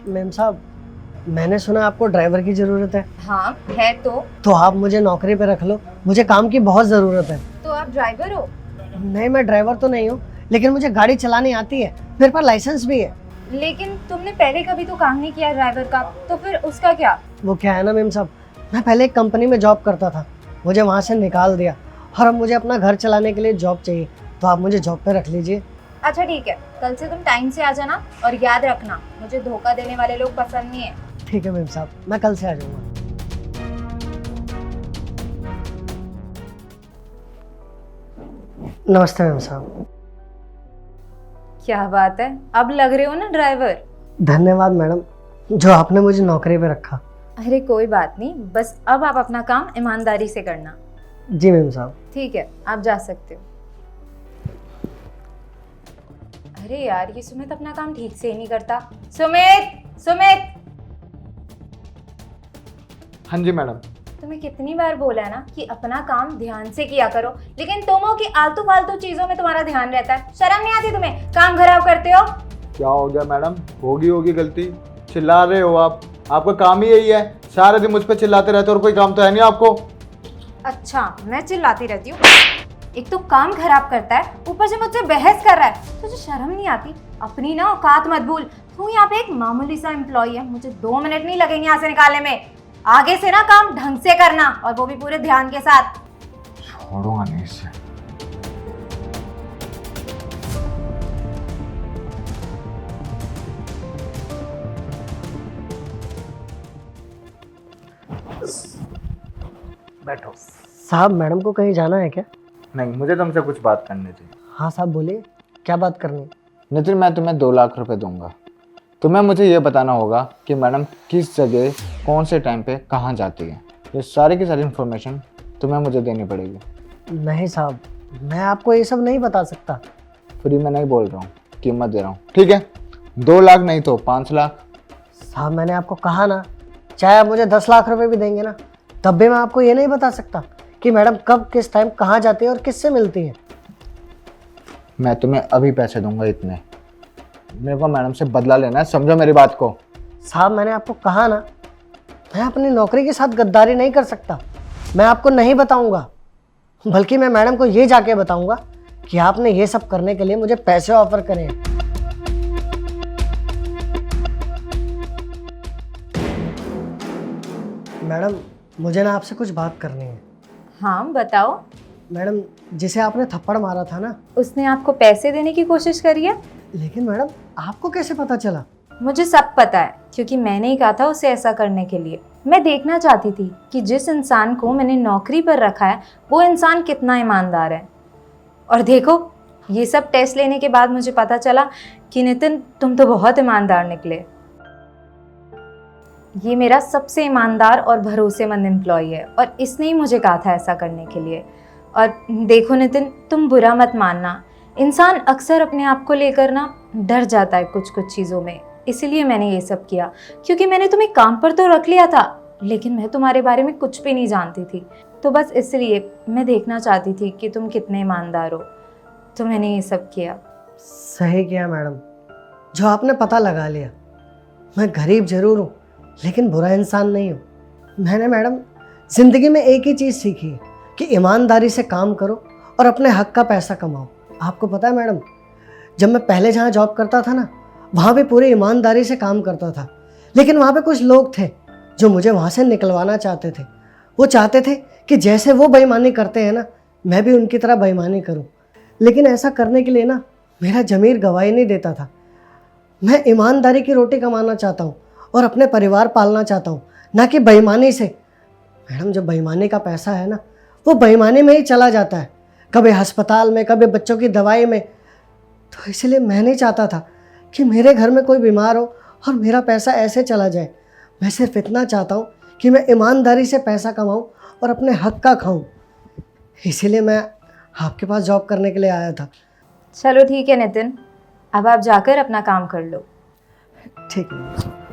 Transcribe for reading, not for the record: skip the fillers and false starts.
Ma'am साहब, मैंने सुना आपको ड्राइवर की ज़रूरत है। हाँ है तो आप मुझे नौकरी पे रख लो, मुझे काम की बहुत ज़रूरत है। तो आप ड्राइवर हो? नहीं, मैं ड्राइवर तो नहीं हूँ, लेकिन मुझे गाड़ी चलानी आती है, मेरे पास लाइसेंस भी है। लेकिन तुमने पहले कभी तो काम नहीं किया ड्राइवर का, तो फिर उसका क्या? वो क्या है ना मैम साहब, मैं पहले एक कंपनी में जॉब करता था, मुझे वहाँ से निकाल दिया और अब मुझे अपना घर चलाने के लिए जॉब चाहिए, तो आप मुझे जॉब पे रख लीजिए। अच्छा ठीक है, कल से तुम टाइम से आ जाना और याद रखना मुझे धोखा देने वाले लोग पसंद नहीं है। ठीक है मैम साहब, मैं कल से आ जाऊँगा। नमस्ते मैम साहब। क्या बात है, अब लग रहे हो ना ड्राइवर। धन्यवाद मैडम, जो आपने मुझे नौकरी पे रखा। अरे कोई बात नहीं, बस अब आप अपना काम ईमानदारी से करना। जी मैम साहब। ठीक है, आप जा सकते हो। अरे यार, ये सुमित अपना काम ठीक से ही नहीं करता। सुमित, सुमित, हाँ जी मैडम। तुम्हें कितनी बार बोला है ना कि अपना काम ध्यान से किया करो, लेकिन तुम हो कि आलतू फालतू चीजों में तुम्हारा ध्यान रहता है। शर्म नहीं आती तुम्हें? काम खराब करते हो। क्या हो गया मैडम, होगी गलती, चिल्ला रहे हो आप? आपका काम ही यही है, सारे दिन मुझ पर चिल्लाते रहते हो और कोई काम तो है नहीं आपको। अच्छा, मैं चिल्लाती रहती हूँ? एक तो काम खराब करता है, ऊपर से मुझसे बहस कर रहा है। तुझे शर्म नहीं आती? अपनी ना औकात मत भूल। तू यहाँ पे एक मामूली सा एम्प्लॉय है, मुझे 2 मिनट नहीं लगेंगे यहाँ से निकालने में। आगे से ना काम ढंग से करना, और वो भी पूरे ध्यान के साथ। छोड़ूंगा नहीं इससे। बैठो। साहब, मैडम को कहीं जाना है क्या? नहीं, मुझे तुमसे कुछ बात करनी थी। हाँ साहब बोलिए, क्या बात करनी? नितिन, मैं तुम्हें 2 लाख रुपए दूंगा। तुम्हें मुझे ये बताना होगा कि मैडम किस जगह कौन से टाइम पे कहाँ जाती है। ये सारी की सारी इन्फॉर्मेशन तुम्हें मुझे देनी पड़ेगी। नहीं साहब, मैं आपको ये सब नहीं बता सकता। फ्री में नहीं बोल रहा हूँ, कीमत दे रहा हूँ, ठीक है? 2 लाख नहीं तो 5 लाख। साहब मैंने आपको कहा ना, चाहे आप मुझे 10 लाख रुपए भी देंगे ना, तब भी मैं आपको ये नहीं बता सकता कि मैडम कब किस टाइम कहाँ जाती है और किससे मिलती है। मैं तुम्हें अभी पैसे दूंगा इतने। मेरे को मैडम से बदला लेना है, समझो मेरी बात को। साहब मैंने आपको कहा ना, मैं अपनी नौकरी के साथ गद्दारी नहीं कर सकता। मैं आपको नहीं बताऊंगा, बल्कि मैं मैडम को ये जाके बताऊंगा कि आपने ये सब करने के लिए मुझे पैसे ऑफर करे हैं। मैडम, मुझे ना आपसे कुछ बात करनी है। हाँ बताओ। मैडम, जिसे आपने थप्पड़ मारा था ना, उसने आपको पैसे देने की कोशिश करी है? लेकिन मैडम आपको कैसे पता चला? मुझे सब पता है, क्योंकि मैंने ही कहा था उसे ऐसा करने के लिए। मैं देखना चाहती थी कि जिस इंसान को मैंने नौकरी पर रखा है वो इंसान कितना ईमानदार है। और देखो, ये सब टेस्ट लेने के बाद मुझे पता चला कि नितिन, तुम तो बहुत ईमानदार निकले। ये मेरा सबसे ईमानदार और भरोसेमंद एम्प्लॉय है, और इसने ही मुझे कहा था ऐसा करने के लिए। और देखो नितिन, तुम बुरा मत मानना, इंसान अक्सर अपने आप को लेकर ना डर जाता है कुछ कुछ चीज़ों में। इसीलिए मैंने ये सब किया, क्योंकि मैंने तुम्हें काम पर तो रख लिया था, लेकिन मैं तुम्हारे बारे में कुछ भी नहीं जानती थी। तो बस इसलिए मैं देखना चाहती थी कि तुम कितने ईमानदार हो, तो मैंने ये सब किया। सही किया मैडम, जो आपने पता लगा लिया। मैं गरीब जरूर हूँ, लेकिन बुरा इंसान नहीं हूँ। मैंने मैडम ज़िंदगी में एक ही चीज़ सीखी है कि ईमानदारी से काम करो और अपने हक का पैसा कमाओ। आपको पता है मैडम, जब मैं पहले जहाँ जॉब करता था ना, वहाँ पे पूरी ईमानदारी से काम करता था, लेकिन वहाँ पे कुछ लोग थे जो मुझे वहाँ से निकलवाना चाहते थे। वो चाहते थे कि जैसे वो बेईमानी करते हैं ना, मैं भी उनकी तरह बेईमानी करूँ। लेकिन ऐसा करने के लिए ना मेरा ज़मीर गवाही नहीं देता था। मैं ईमानदारी की रोटी कमाना चाहता हूँ और अपने परिवार पालना चाहता हूँ, ना कि बेईमानी से। मैडम, जो बेईमानी का पैसा है ना, वो बेईमानी में ही चला जाता है, कभी अस्पताल में, कभी बच्चों की दवाई में। तो इसलिए मैं नहीं चाहता था कि मेरे घर में कोई बीमार हो और मेरा पैसा ऐसे चला जाए। मैं सिर्फ इतना चाहता हूँ कि मैं ईमानदारी से पैसा कमाऊँ और अपने हक का खाऊँ। इसीलिए मैं आपके पास जॉब करने के लिए आया था। चलो ठीक है नितिन, अब आप जाकर अपना काम कर लो। ठीक है।